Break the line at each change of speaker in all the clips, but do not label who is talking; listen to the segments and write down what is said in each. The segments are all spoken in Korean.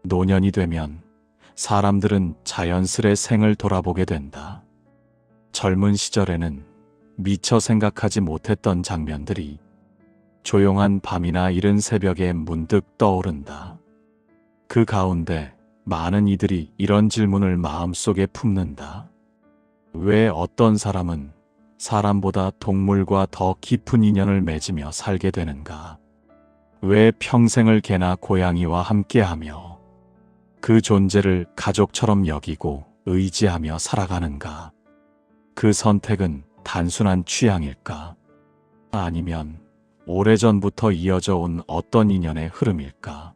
노년이 되면 사람들은 자연스레 생을 돌아보게 된다. 젊은 시절에는 미처 생각하지 못했던 장면들이 조용한 밤이나 이른 새벽에 문득 떠오른다. 그 가운데 많은 이들이 이런 질문을 마음속에 품는다. 왜 어떤 사람은 사람보다 동물과 더 깊은 인연을 맺으며 살게 되는가? 왜 평생을 개나 고양이와 함께하며 그 존재를 가족처럼 여기고 의지하며 살아가는가? 그 선택은 단순한 취향일까? 아니면 오래전부터 이어져 온 어떤 인연의 흐름일까?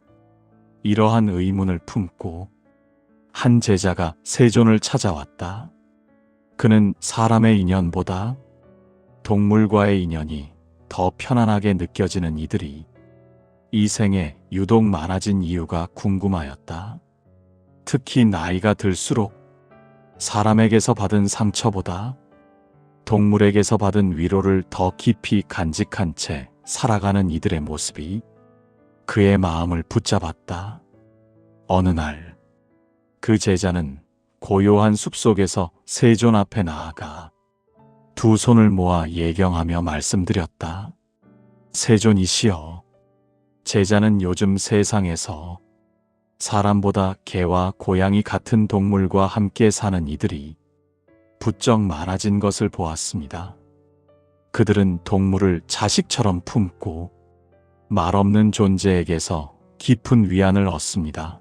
이러한 의문을 품고 한 제자가 세존을 찾아왔다. 그는 사람의 인연보다 동물과의 인연이 더 편안하게 느껴지는 이들이 이 생에 유독 많아진 이유가 궁금하였다. 특히 나이가 들수록 사람에게서 받은 상처보다 동물에게서 받은 위로를 더 깊이 간직한 채 살아가는 이들의 모습이 그의 마음을 붙잡았다. 어느 날 그 제자는 고요한 숲속에서 세존 앞에 나아가 두 손을 모아 예경하며 말씀드렸다. 세존이시여, 제자는 요즘 세상에서 사람보다 개와 고양이 같은 동물과 함께 사는 이들이 부쩍 많아진 것을 보았습니다. 그들은 동물을 자식처럼 품고 말없는 존재에게서 깊은 위안을 얻습니다.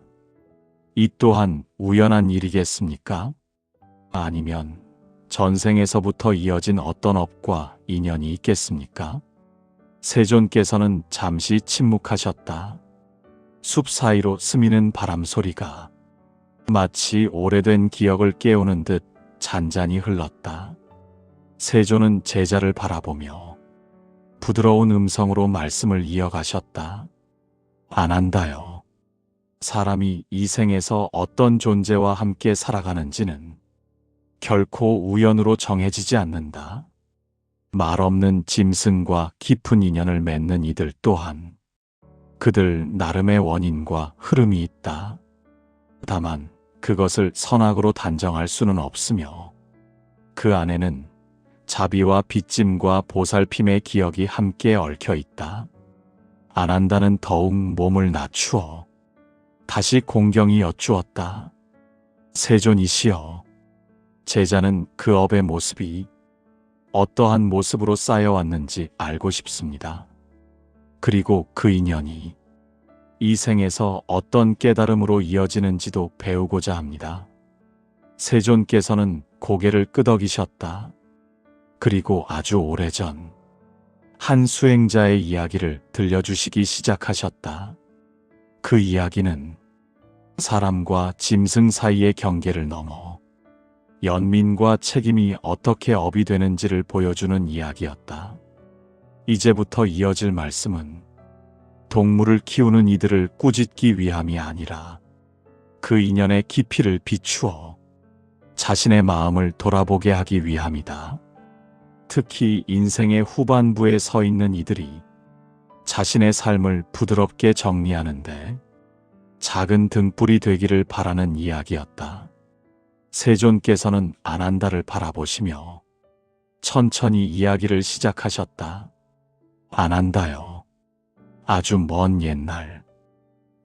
이 또한 우연한 일이겠습니까? 아니면 전생에서부터 이어진 어떤 업과 인연이 있겠습니까? 세존께서는 잠시 침묵하셨다. 숲 사이로 스미는 바람 소리가 마치 오래된 기억을 깨우는 듯 잔잔히 흘렀다. 세존은 제자를 바라보며 부드러운 음성으로 말씀을 이어가셨다. 안 한다요. 사람이 이 생에서 어떤 존재와 함께 살아가는지는 결코 우연으로 정해지지 않는다. 말없는 짐승과 깊은 인연을 맺는 이들 또한 그들 나름의 원인과 흐름이 있다. 다만 그것을 선악으로 단정할 수는 없으며 그 안에는 자비와 빚짐과 보살핌의 기억이 함께 얽혀 있다. 안 한다는 더욱 몸을 낮추어 다시 공경히 여쭈었다. 세존이시여, 제자는 그 업의 모습이 어떠한 모습으로 쌓여왔는지 알고 싶습니다. 그리고 그 인연이 이 생에서 어떤 깨달음으로 이어지는지도 배우고자 합니다. 세존께서는 고개를 끄덕이셨다. 그리고 아주 오래전 한 수행자의 이야기를 들려주시기 시작하셨다. 그 이야기는 사람과 짐승 사이의 경계를 넘어 연민과 책임이 어떻게 업이 되는지를 보여주는 이야기였다. 이제부터 이어질 말씀은 동물을 키우는 이들을 꾸짖기 위함이 아니라 그 인연의 깊이를 비추어 자신의 마음을 돌아보게 하기 위함이다. 특히 인생의 후반부에 서 있는 이들이 자신의 삶을 부드럽게 정리하는데 작은 등불이 되기를 바라는 이야기였다. 세존께서는 안한다를 바라보시며 천천히 이야기를 시작하셨다. 안한다요. 아주 먼 옛날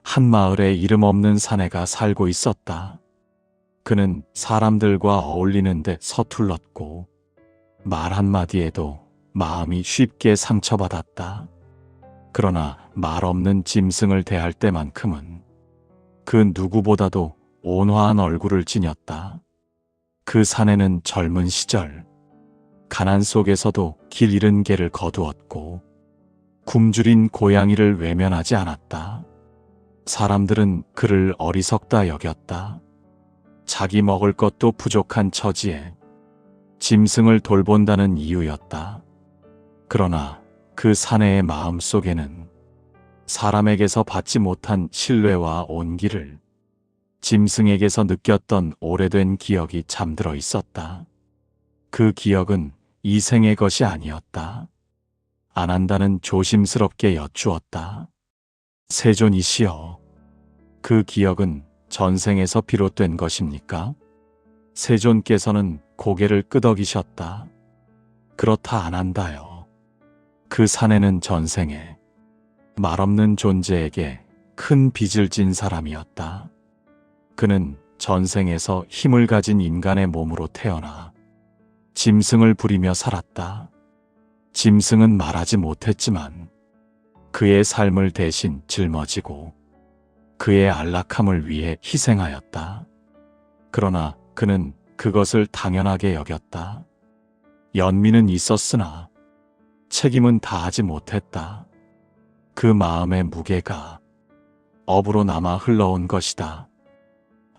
한 마을에 이름 없는 사내가 살고 있었다. 그는 사람들과 어울리는데 서툴렀고 말 한마디에도 마음이 쉽게 상처받았다. 그러나 말 없는 짐승을 대할 때만큼은 그 누구보다도 온화한 얼굴을 지녔다. 그 사내는 젊은 시절 가난 속에서도 길 잃은 개를 거두었고 굶주린 고양이를 외면하지 않았다. 사람들은 그를 어리석다 여겼다. 자기 먹을 것도 부족한 처지에 짐승을 돌본다는 이유였다. 그러나 그 사내의 마음 속에는 사람에게서 받지 못한 신뢰와 온기를 짐승에게서 느꼈던 오래된 기억이 잠들어 있었다. 그 기억은 이 생의 것이 아니었다. 안한다는 조심스럽게 여쭈었다. 세존이시여, 그 기억은 전생에서 비롯된 것입니까? 세존께서는 고개를 끄덕이셨다. 그렇다 안 한다요. 그 사내는 전생에 말없는 존재에게 큰 빚을 진 사람이었다. 그는 전생에서 힘을 가진 인간의 몸으로 태어나 짐승을 부리며 살았다. 짐승은 말하지 못했지만 그의 삶을 대신 짊어지고 그의 안락함을 위해 희생하였다. 그러나 그는 그것을 당연하게 여겼다. 연민은 있었으나 책임은 다하지 못했다. 그 마음의 무게가 업으로 남아 흘러온 것이다.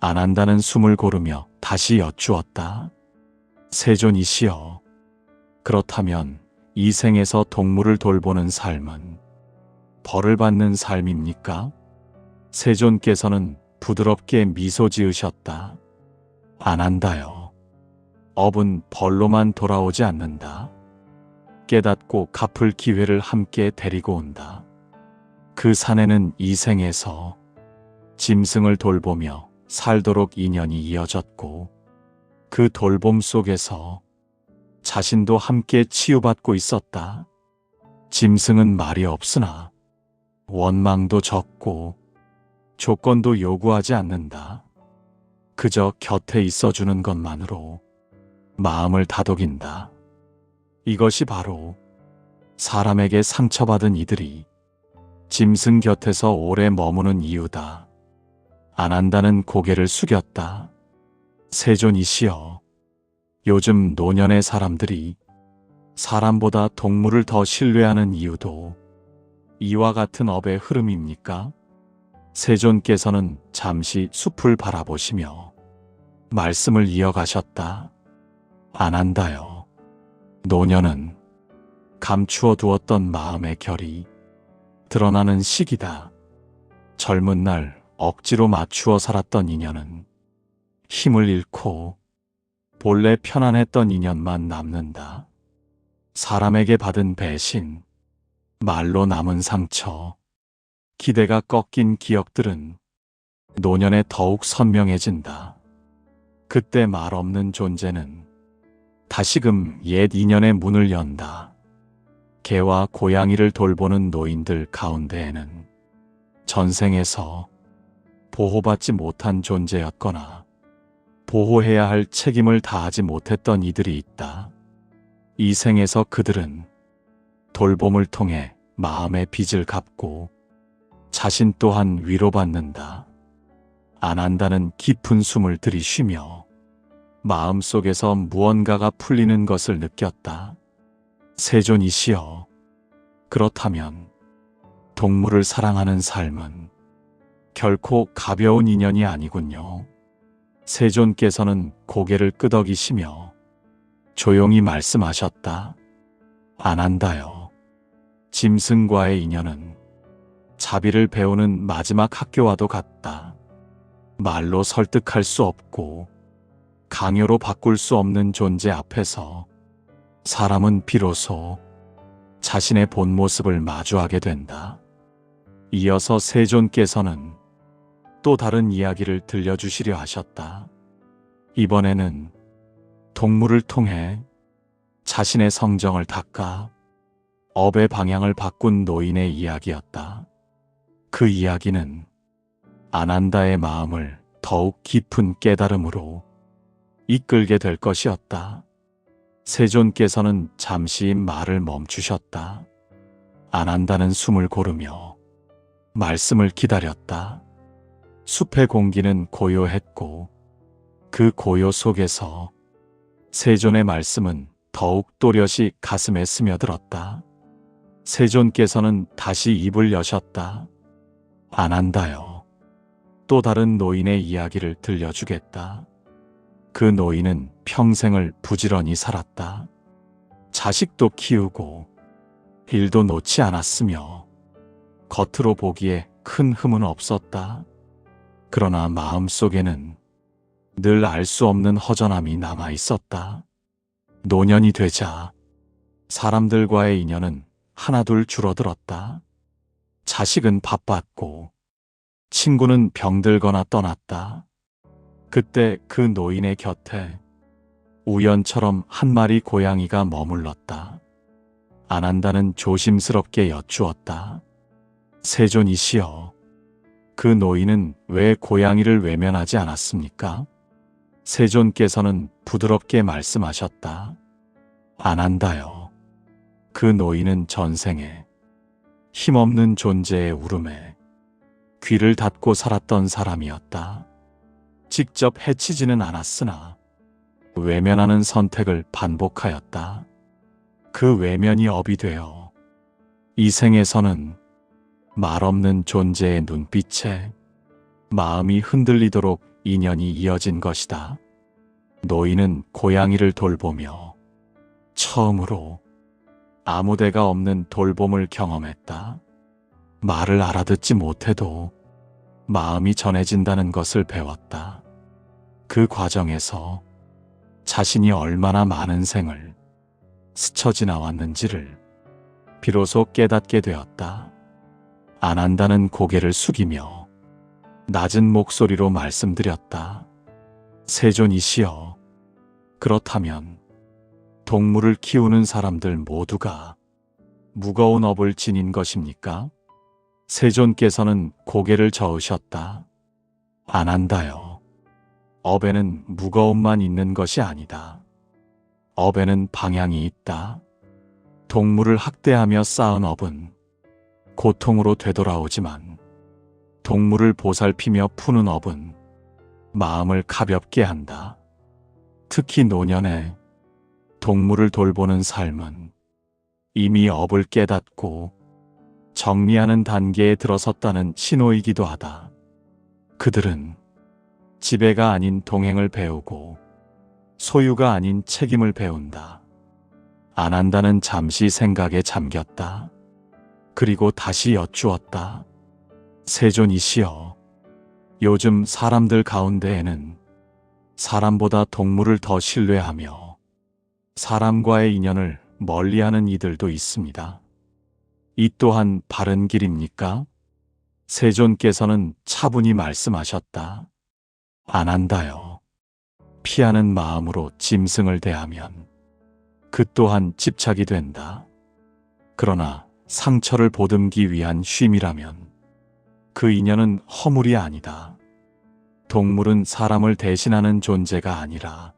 안 한다는 숨을 고르며 다시 여쭈었다. 세존이시여, 그렇다면 이 생에서 동물을 돌보는 삶은 벌을 받는 삶입니까? 세존께서는 부드럽게 미소 지으셨다. 안 한다요. 업은 벌로만 돌아오지 않는다. 깨닫고 갚을 기회를 함께 데리고 온다. 그 사내는 이 생에서 짐승을 돌보며 살도록 인연이 이어졌고 그 돌봄 속에서 자신도 함께 치유받고 있었다. 짐승은 말이 없으나 원망도 적고 조건도 요구하지 않는다. 그저 곁에 있어주는 것만으로 마음을 다독인다. 이것이 바로 사람에게 상처받은 이들이 짐승 곁에서 오래 머무는 이유다. 안 한다는 고개를 숙였다. 세존이시여, 요즘 노년의 사람들이 사람보다 동물을 더 신뢰하는 이유도 이와 같은 업의 흐름입니까? 세존께서는 잠시 숲을 바라보시며 말씀을 이어가셨다. 안 한다요. 노년은 감추어 두었던 마음의 결이 드러나는 시기다. 젊은 날 억지로 맞추어 살았던 인연은 힘을 잃고 본래 편안했던 인연만 남는다. 사람에게 받은 배신, 말로 남은 상처, 기대가 꺾인 기억들은 노년에 더욱 선명해진다. 그때 말 없는 존재는 다시금 옛 인연의 문을 연다. 개와 고양이를 돌보는 노인들 가운데에는 전생에서 보호받지 못한 존재였거나 보호해야 할 책임을 다하지 못했던 이들이 있다. 이 생에서 그들은 돌봄을 통해 마음의 빚을 갚고 자신 또한 위로받는다. 안 한다는 깊은 숨을 들이쉬며 마음속에서 무언가가 풀리는 것을 느꼈다. 세존이시여, 그렇다면 동물을 사랑하는 삶은 결코 가벼운 인연이 아니군요. 세존께서는 고개를 끄덕이시며 조용히 말씀하셨다. 안 한다요. 짐승과의 인연은 자비를 배우는 마지막 학교와도 같다. 말로 설득할 수 없고 강요로 바꿀 수 없는 존재 앞에서 사람은 비로소 자신의 본 모습을 마주하게 된다. 이어서 세존께서는 또 다른 이야기를 들려주시려 하셨다. 이번에는 동물을 통해 자신의 성정을 닦아 업의 방향을 바꾼 노인의 이야기였다. 그 이야기는 안 한다의 마음을 더욱 깊은 깨달음으로 이끌게 될 것이었다. 세존께서는 잠시 말을 멈추셨다. 안 한다는 숨을 고르며 말씀을 기다렸다. 숲의 공기는 고요했고 그 고요 속에서 세존의 말씀은 더욱 또렷이 가슴에 스며들었다. 세존께서는 다시 입을 여셨다. 안 한다요. 또 다른 노인의 이야기를 들려주겠다. 그 노인은 평생을 부지런히 살았다. 자식도 키우고 일도 놓지 않았으며 겉으로 보기에 큰 흠은 없었다. 그러나 마음속에는 늘 알 수 없는 허전함이 남아 있었다. 노년이 되자 사람들과의 인연은 하나둘 줄어들었다. 자식은 바빴고 친구는 병들거나 떠났다. 그때 그 노인의 곁에 우연처럼 한 마리 고양이가 머물렀다. 안 한다는 조심스럽게 여쭈었다. 세존이시여, 그 노인은 왜 고양이를 외면하지 않았습니까? 세존께서는 부드럽게 말씀하셨다. 안 한다요. 그 노인은 전생에 힘없는 존재의 울음에 귀를 닫고 살았던 사람이었다. 직접 해치지는 않았으나 외면하는 선택을 반복하였다. 그 외면이 업이 되어 이 생에서는 말없는 존재의 눈빛에 마음이 흔들리도록 인연이 이어진 것이다. 노인은 고양이를 돌보며 처음으로 아무데가 없는 돌봄을 경험했다. 말을 알아듣지 못해도 마음이 전해진다는 것을 배웠다. 그 과정에서 자신이 얼마나 많은 생을 스쳐 지나왔는지를 비로소 깨닫게 되었다. 안 한다는 고개를 숙이며 낮은 목소리로 말씀드렸다. 세존이시여, 그렇다면 동물을 키우는 사람들 모두가 무거운 업을 지닌 것입니까? 세존께서는 고개를 저으셨다. 안 한다요. 업에는 무거움만 있는 것이 아니다. 업에는 방향이 있다. 동물을 학대하며 쌓은 업은 고통으로 되돌아오지만 동물을 보살피며 푸는 업은 마음을 가볍게 한다. 특히 노년에 동물을 돌보는 삶은 이미 업을 깨닫고 정리하는 단계에 들어섰다는 신호이기도 하다. 그들은 지배가 아닌 동행을 배우고 소유가 아닌 책임을 배운다. 안 한다는 잠시 생각에 잠겼다. 그리고 다시 여쭈었다. 세존이시여, 요즘 사람들 가운데에는 사람보다 동물을 더 신뢰하며 사람과의 인연을 멀리하는 이들도 있습니다. 이 또한 바른 길입니까? 세존께서는 차분히 말씀하셨다. 안 한다요. 피하는 마음으로 짐승을 대하면 그 또한 집착이 된다. 그러나 상처를 보듬기 위한 쉼이라면 그 인연은 허물이 아니다. 동물은 사람을 대신하는 존재가 아니라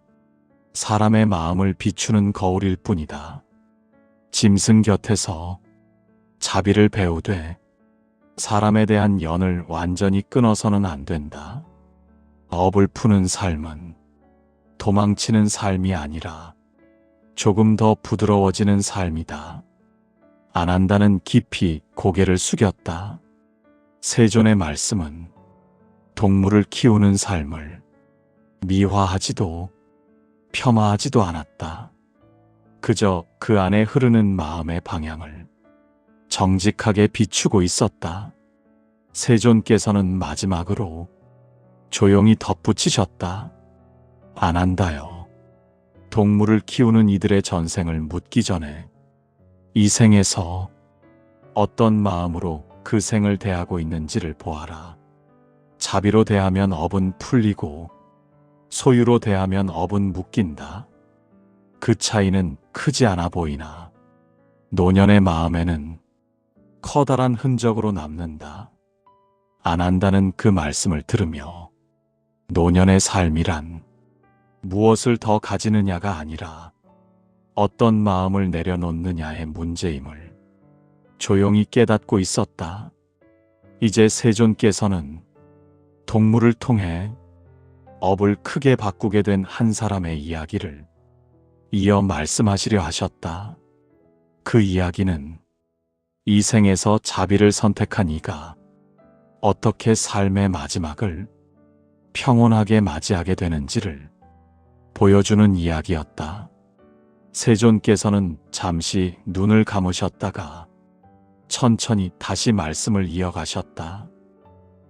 사람의 마음을 비추는 거울일 뿐이다. 짐승 곁에서 자비를 배우되 사람에 대한 연을 완전히 끊어서는 안 된다. 업을 푸는 삶은 도망치는 삶이 아니라 조금 더 부드러워지는 삶이다. 안 한다는 깊이 고개를 숙였다. 세존의 말씀은 동물을 키우는 삶을 미화하지도 폄하하지도 않았다. 그저 그 안에 흐르는 마음의 방향을 정직하게 비추고 있었다. 세존께서는 마지막으로 조용히 덧붙이셨다. 안 한다요. 동물을 키우는 이들의 전생을 묻기 전에 이 생에서 어떤 마음으로 그 생을 대하고 있는지를 보아라. 자비로 대하면 업은 풀리고 소유로 대하면 업은 묶인다. 그 차이는 크지 않아 보이나 노년의 마음에는 커다란 흔적으로 남는다. 안 한다는 그 말씀을 들으며 노년의 삶이란 무엇을 더 가지느냐가 아니라 어떤 마음을 내려놓느냐의 문제임을 조용히 깨닫고 있었다. 이제 세존께서는 동물을 통해 업을 크게 바꾸게 된 한 사람의 이야기를 이어 말씀하시려 하셨다. 그 이야기는 이 생에서 자비를 선택한 이가 어떻게 삶의 마지막을 평온하게 맞이하게 되는지를 보여주는 이야기였다. 세존께서는 잠시 눈을 감으셨다가 천천히 다시 말씀을 이어가셨다.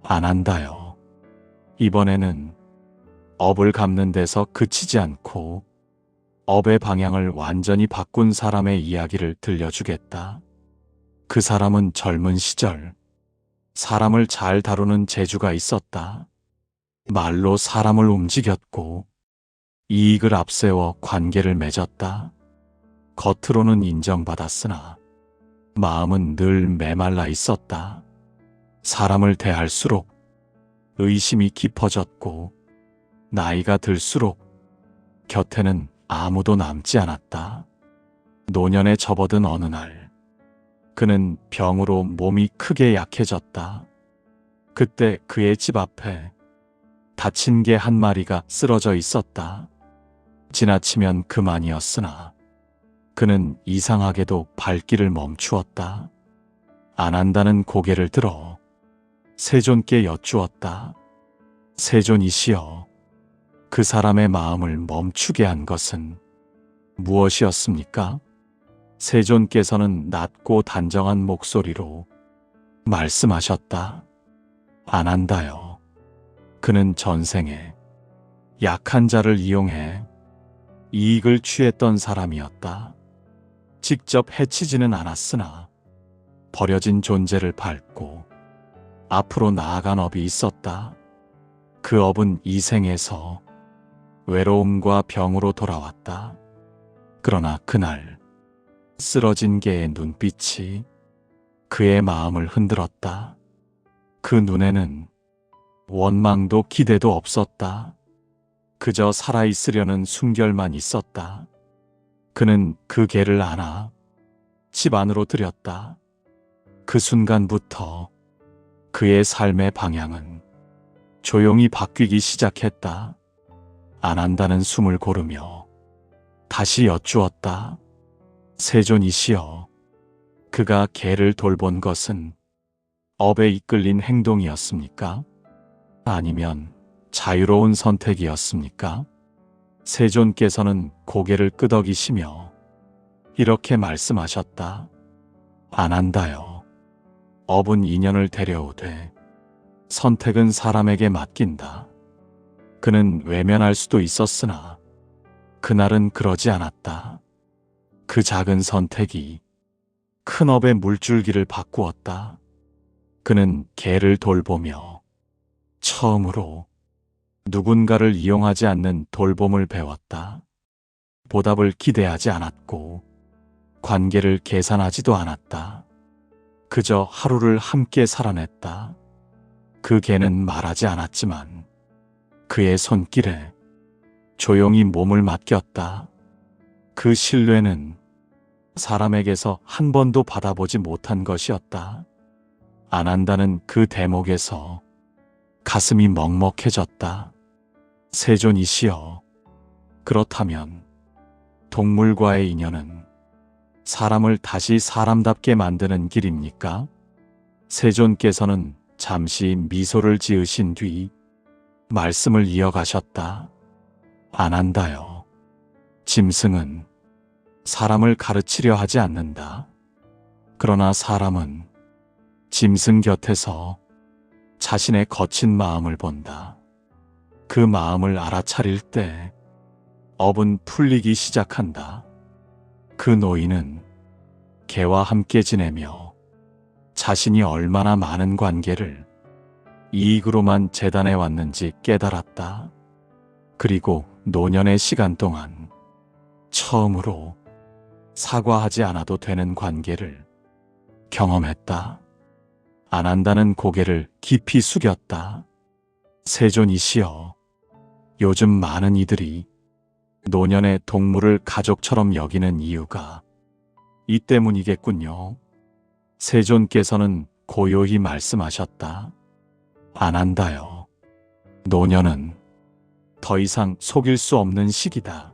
안 한다요. 이번에는 업을 갚는 데서 그치지 않고 업의 방향을 완전히 바꾼 사람의 이야기를 들려주겠다. 그 사람은 젊은 시절 사람을 잘 다루는 재주가 있었다. 말로 사람을 움직였고 이익을 앞세워 관계를 맺었다. 겉으로는 인정받았으나 마음은 늘 메말라 있었다. 사람을 대할수록 의심이 깊어졌고 나이가 들수록 곁에는 아무도 남지 않았다. 노년에 접어든 어느 날 그는 병으로 몸이 크게 약해졌다. 그때 그의 집 앞에 다친 개 한 마리가 쓰러져 있었다. 지나치면 그만이었으나 그는 이상하게도 발길을 멈추었다. 안 한다는 고개를 들어 세존께 여쭈었다. 세존이시여, 그 사람의 마음을 멈추게 한 것은 무엇이었습니까? 세존께서는 낮고 단정한 목소리로 말씀하셨다. 안 한다요. 그는 전생에 약한 자를 이용해 이익을 취했던 사람이었다. 직접 해치지는 않았으나 버려진 존재를 밟고 앞으로 나아간 업이 있었다. 그 업은 이 생에서 외로움과 병으로 돌아왔다. 그러나 그날 쓰러진 개의 눈빛이 그의 마음을 흔들었다. 그 눈에는 원망도 기대도 없었다. 그저 살아있으려는 순결만 있었다. 그는 그 개를 안아 집 안으로 들였다. 그 순간부터 그의 삶의 방향은 조용히 바뀌기 시작했다. 안 한다는 숨을 고르며 다시 여쭈었다. 세존이시여, 그가 개를 돌본 것은 업에 이끌린 행동이었습니까? 아니면 자유로운 선택이었습니까? 세존께서는 고개를 끄덕이시며 이렇게 말씀하셨다. 안 한다요. 업은 인연을 데려오되 선택은 사람에게 맡긴다. 그는 외면할 수도 있었으나 그날은 그러지 않았다. 그 작은 선택이 큰 업의 물줄기를 바꾸었다. 그는 개를 돌보며 처음으로 누군가를 이용하지 않는 돌봄을 배웠다. 보답을 기대하지 않았고 관계를 계산하지도 않았다. 그저 하루를 함께 살아냈다. 그 개는 말하지 않았지만 그의 손길에 조용히 몸을 맡겼다. 그 신뢰는 사람에게서 한 번도 받아보지 못한 것이었다. 안 한다는 그 대목에서 가슴이 먹먹해졌다. 세존이시여, 그렇다면 동물과의 인연은 사람을 다시 사람답게 만드는 길입니까? 세존께서는 잠시 미소를 지으신 뒤 말씀을 이어가셨다. 안 한다요. 짐승은 사람을 가르치려 하지 않는다. 그러나 사람은 짐승 곁에서 자신의 거친 마음을 본다. 그 마음을 알아차릴 때 업은 풀리기 시작한다. 그 노인은 개와 함께 지내며 자신이 얼마나 많은 관계를 이익으로만 재단해 왔는지 깨달았다. 그리고 노년의 시간 동안 처음으로 사과하지 않아도 되는 관계를 경험했다. 안 한다는 고개를 깊이 숙였다. 세존이시여, 요즘 많은 이들이 노년의 동물을 가족처럼 여기는 이유가 이 때문이겠군요. 세존께서는 고요히 말씀하셨다. 안 한다요. 노년은 더 이상 속일 수 없는 시기다.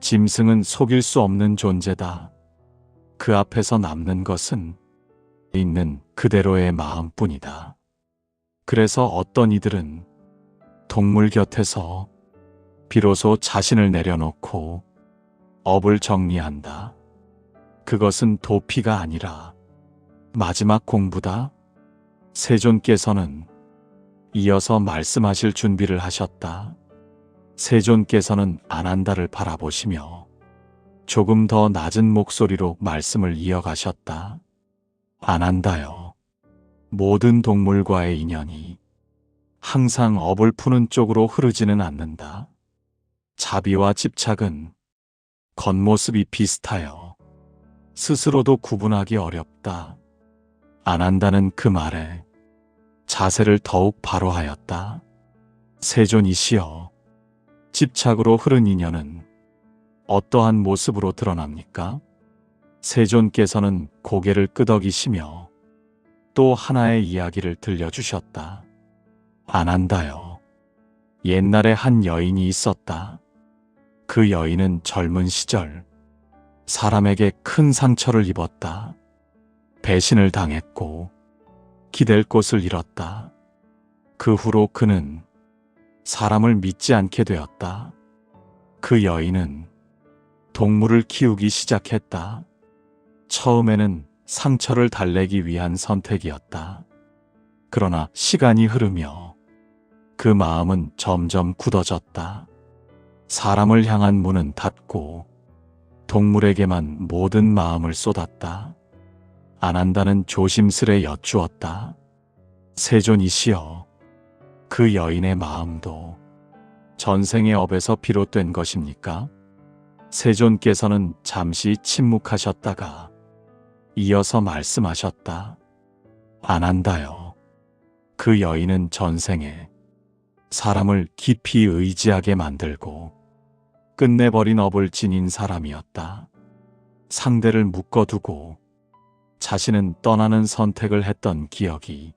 짐승은 속일 수 없는 존재다. 그 앞에서 남는 것은 있는 그대로의 마음뿐이다. 그래서 어떤 이들은 동물 곁에서 비로소 자신을 내려놓고 업을 정리한다. 그것은 도피가 아니라 마지막 공부다. 세존께서는 이어서 말씀하실 준비를 하셨다. 세존께서는 안 한다를 바라보시며 조금 더 낮은 목소리로 말씀을 이어가셨다. 안 한다요. 모든 동물과의 인연이 항상 업을 푸는 쪽으로 흐르지는 않는다. 자비와 집착은 겉모습이 비슷하여 스스로도 구분하기 어렵다. 안 한다는 그 말에 자세를 더욱 바로 하였다. 세존이시여, 집착으로 흐른 인연은 어떠한 모습으로 드러납니까? 세존께서는 고개를 끄덕이시며 또 하나의 이야기를 들려주셨다. 안 한다요. 옛날에 한 여인이 있었다. 그 여인은 젊은 시절 사람에게 큰 상처를 입었다. 배신을 당했고 기댈 곳을 잃었다. 그 후로 그는 사람을 믿지 않게 되었다. 그 여인은 동물을 키우기 시작했다. 처음에는 상처를 달래기 위한 선택이었다. 그러나 시간이 흐르며 그 마음은 점점 굳어졌다. 사람을 향한 문은 닫고 동물에게만 모든 마음을 쏟았다. 안 한다는 조심스레 여쭈었다. 세존이시여, 그 여인의 마음도 전생의 업에서 비롯된 것입니까? 세존께서는 잠시 침묵하셨다가 이어서 말씀하셨다. 안 한다요. 그 여인은 전생에 사람을 깊이 의지하게 만들고 끝내버린 업을 지닌 사람이었다. 상대를 묶어두고 자신은 떠나는 선택을 했던 기억이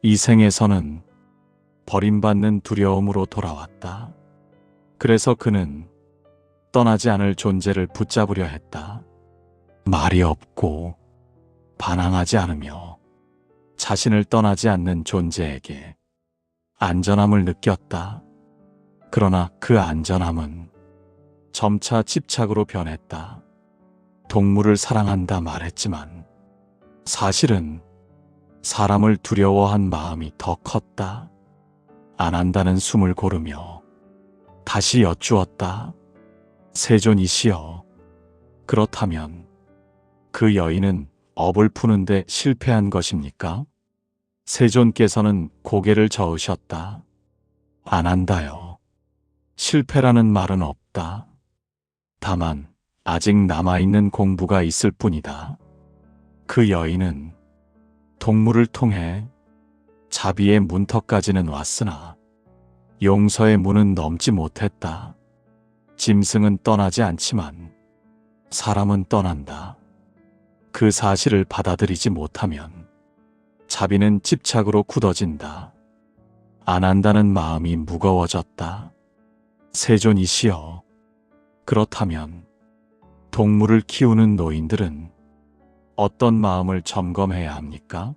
이 생에서는 버림받는 두려움으로 돌아왔다. 그래서 그는 떠나지 않을 존재를 붙잡으려 했다. 말이 없고 반항하지 않으며 자신을 떠나지 않는 존재에게 안전함을 느꼈다. 그러나 그 안전함은 점차 집착으로 변했다. 동물을 사랑한다 말했지만 사실은 사람을 두려워한 마음이 더 컸다. 안 한다는 숨을 고르며 다시 여쭈었다. 세존이시여, 그렇다면 그 여인은 업을 푸는데 실패한 것입니까? 세존께서는 고개를 저으셨다. 안 한다요. 실패라는 말은 없다. 다만 아직 남아있는 공부가 있을 뿐이다. 그 여인은 동물을 통해 자비의 문턱까지는 왔으나 용서의 문은 넘지 못했다. 짐승은 떠나지 않지만 사람은 떠난다. 그 사실을 받아들이지 못하면 자비는 집착으로 굳어진다. 안 한다는 마음이 무거워졌다. 세존이시여, 그렇다면 동물을 키우는 노인들은 어떤 마음을 점검해야 합니까?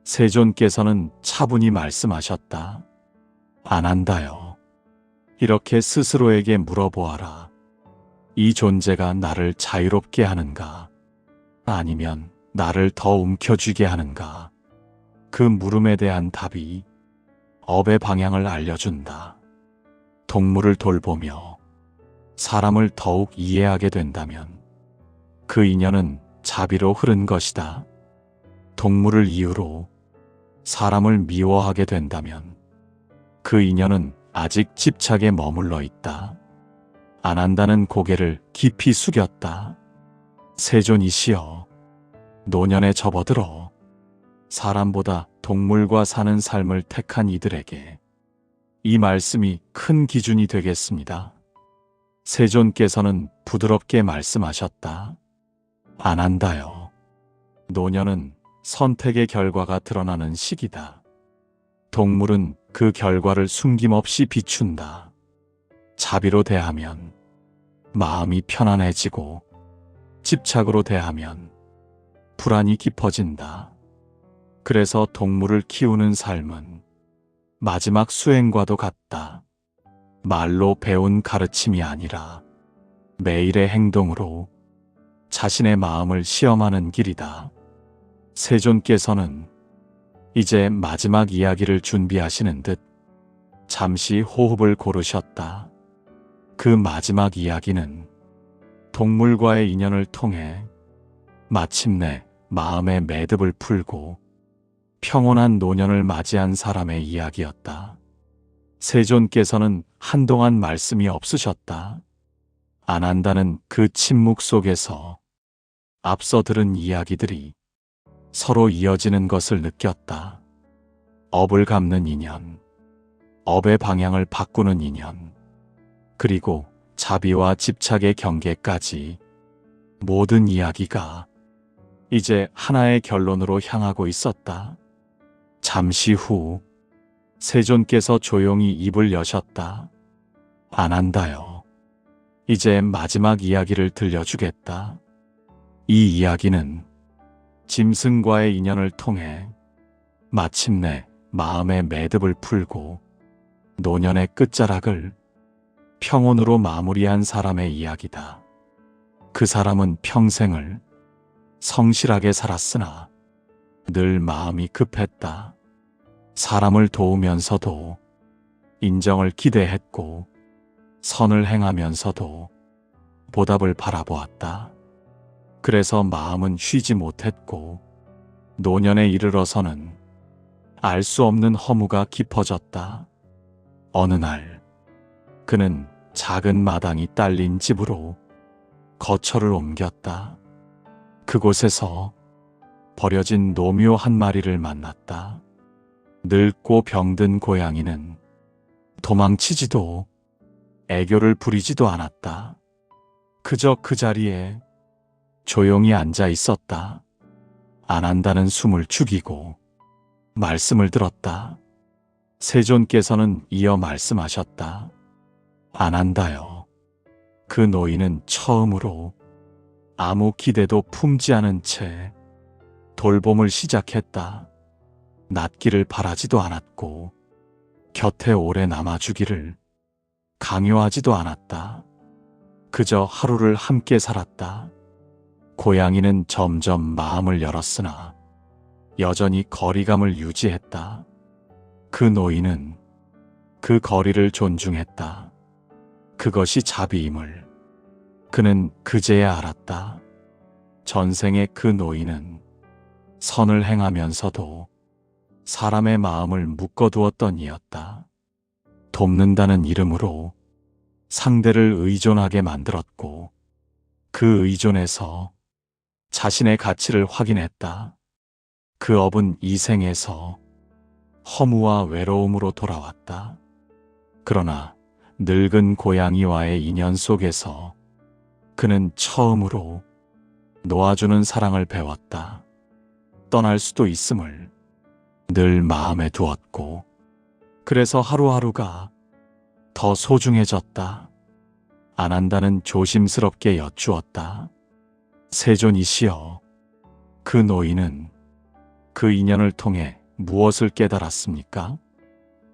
세존께서는 차분히 말씀하셨다. 안 한다요. 이렇게 스스로에게 물어보아라. 이 존재가 나를 자유롭게 하는가? 아니면 나를 더 움켜쥐게 하는가? 그 물음에 대한 답이 업의 방향을 알려준다. 동물을 돌보며 사람을 더욱 이해하게 된다면 그 인연은 자비로 흐른 것이다. 동물을 이유로 사람을 미워하게 된다면 그 인연은 아직 집착에 머물러 있다. 안 한다는 고개를 깊이 숙였다. 세존이시여, 노년에 접어들어 사람보다 동물과 사는 삶을 택한 이들에게 이 말씀이 큰 기준이 되겠습니다. 세존께서는 부드럽게 말씀하셨다. 안 한다요. 노년은 선택의 결과가 드러나는 시기다. 동물은 그 결과를 숨김없이 비춘다. 자비로 대하면 마음이 편안해지고 집착으로 대하면 불안이 깊어진다. 그래서 동물을 키우는 삶은 마지막 수행과도 같다. 말로 배운 가르침이 아니라 매일의 행동으로 자신의 마음을 시험하는 길이다. 세존께서는 이제 마지막 이야기를 준비하시는 듯 잠시 호흡을 고르셨다. 그 마지막 이야기는 동물과의 인연을 통해 마침내 마음의 매듭을 풀고 평온한 노년을 맞이한 사람의 이야기였다. 세존께서는 한동안 말씀이 없으셨다. 안 한다는 그 침묵 속에서 앞서 들은 이야기들이 서로 이어지는 것을 느꼈다. 업을 갚는 인연, 업의 방향을 바꾸는 인연, 그리고 자비와 집착의 경계까지 모든 이야기가 이제 하나의 결론으로 향하고 있었다. 잠시 후 세존께서 조용히 입을 여셨다. 안 한다요. 이제 마지막 이야기를 들려주겠다. 이 이야기는 짐승과의 인연을 통해 마침내 마음의 매듭을 풀고 노년의 끝자락을 평온으로 마무리한 사람의 이야기다. 그 사람은 평생을 성실하게 살았으나 늘 마음이 급했다. 사람을 도우면서도 인정을 기대했고 선을 행하면서도 보답을 바라보았다. 그래서 마음은 쉬지 못했고 노년에 이르러서는 알 수 없는 허무가 깊어졌다. 어느 날 그는 작은 마당이 딸린 집으로 거처를 옮겼다. 그곳에서 버려진 노묘 한 마리를 만났다. 늙고 병든 고양이는 도망치지도 애교를 부리지도 않았다. 그저 그 자리에 조용히 앉아 있었다. 안 한다는 숨을 죽이고 말씀을 들었다. 세존께서는 이어 말씀하셨다. 안 한다요. 그 노인은 처음으로 아무 기대도 품지 않은 채 돌봄을 시작했다. 낫기를 바라지도 않았고 곁에 오래 남아주기를 강요하지도 않았다. 그저 하루를 함께 살았다. 고양이는 점점 마음을 열었으나 여전히 거리감을 유지했다. 그 노인은 그 거리를 존중했다. 그것이 자비임을 그는 그제야 알았다. 전생의 그 노인은 선을 행하면서도 사람의 마음을 묶어두었던 이였다. 돕는다는 이름으로 상대를 의존하게 만들었고 그 의존에서 자신의 가치를 확인했다. 그 업은 이 생에서 허무와 외로움으로 돌아왔다. 그러나 늙은 고양이와의 인연 속에서 그는 처음으로 놓아주는 사랑을 배웠다. 떠날 수도 있음을 늘 마음에 두었고 그래서 하루하루가 더 소중해졌다. 안 한다는 조심스럽게 여쭈었다. 세존이시여, 그 노인은 그 인연을 통해 무엇을 깨달았습니까?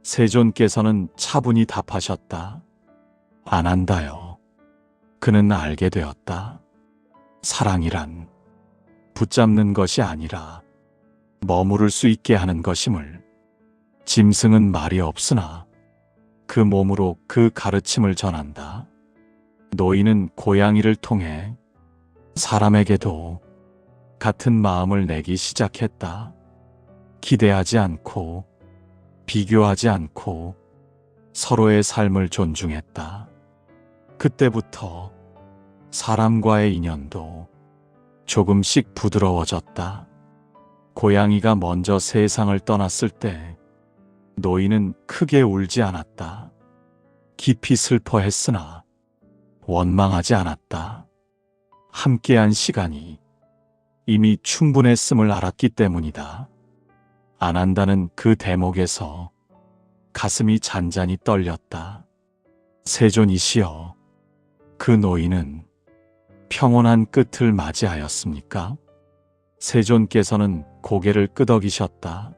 세존께서는 차분히 답하셨다. 안 한다요. 그는 알게 되었다. 사랑이란 붙잡는 것이 아니라 머무를 수 있게 하는 것임을. 짐승은 말이 없으나 그 몸으로 그 가르침을 전한다. 노인은 고양이를 통해 사람에게도 같은 마음을 내기 시작했다. 기대하지 않고 비교하지 않고 서로의 삶을 존중했다. 그때부터 사람과의 인연도 조금씩 부드러워졌다. 고양이가 먼저 세상을 떠났을 때 노인은 크게 울지 않았다. 깊이 슬퍼했으나 원망하지 않았다. 함께한 시간이 이미 충분했음을 알았기 때문이다. 안 한다는 그 대목에서 가슴이 잔잔히 떨렸다. 세존이시여, 그 노인은 평온한 끝을 맞이하였습니까? 세존께서는 고개를 끄덕이셨다.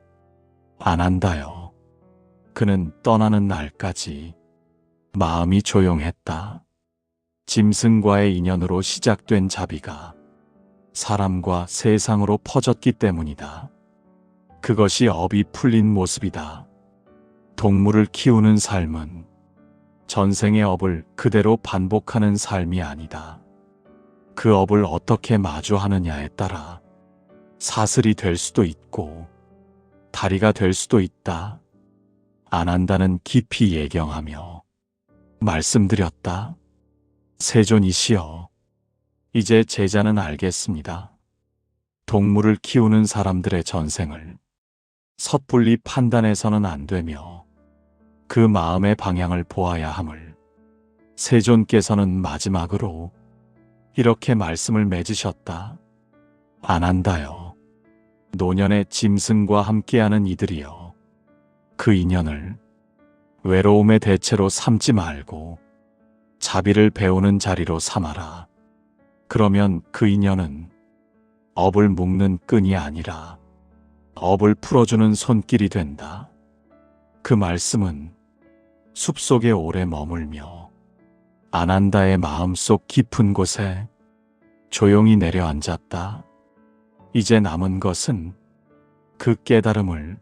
안 한다요. 그는 떠나는 날까지 마음이 조용했다. 짐승과의 인연으로 시작된 자비가 사람과 세상으로 퍼졌기 때문이다. 그것이 업이 풀린 모습이다. 동물을 키우는 삶은 전생의 업을 그대로 반복하는 삶이 아니다. 그 업을 어떻게 마주하느냐에 따라 사슬이 될 수도 있고 다리가 될 수도 있다. 안 한다는 깊이 예경하며 말씀드렸다. 세존이시여, 이제 제자는 알겠습니다. 동물을 키우는 사람들의 전생을 섣불리 판단해서는 안 되며 그 마음의 방향을 보아야 함을 세존께서는 마지막으로 이렇게 말씀을 맺으셨다. 안 한다요. 노년의 짐승과 함께하는 이들이여, 그 인연을 외로움의 대체로 삼지 말고 자비를 배우는 자리로 삼아라. 그러면 그 인연은 업을 묶는 끈이 아니라 업을 풀어주는 손길이 된다. 그 말씀은 숲속에 오래 머물며 아난다의 마음속 깊은 곳에 조용히 내려앉았다. 이제 남은 것은 그 깨달음을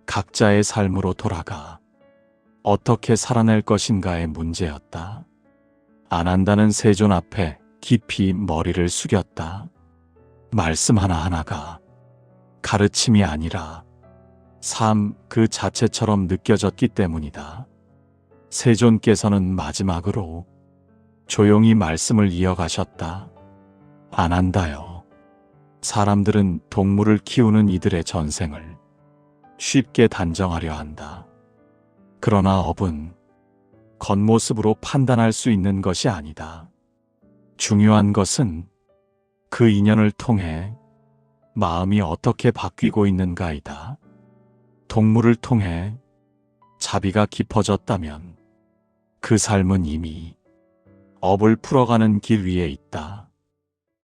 각자의 삶으로 돌아가 어떻게 살아낼 것인가의 문제였다. 아난다는 세존 앞에 깊이 머리를 숙였다. 말씀 하나하나가 가르침이 아니라 삶 그 자체처럼 느껴졌기 때문이다. 세존께서는 마지막으로 조용히 말씀을 이어가셨다. 안 한다요. 사람들은 동물을 키우는 이들의 전생을 쉽게 단정하려 한다. 그러나 업은 겉모습으로 판단할 수 있는 것이 아니다. 중요한 것은 그 인연을 통해 마음이 어떻게 바뀌고 있는가이다. 동물을 통해 자비가 깊어졌다면 그 삶은 이미 업을 풀어가는 길 위에 있다.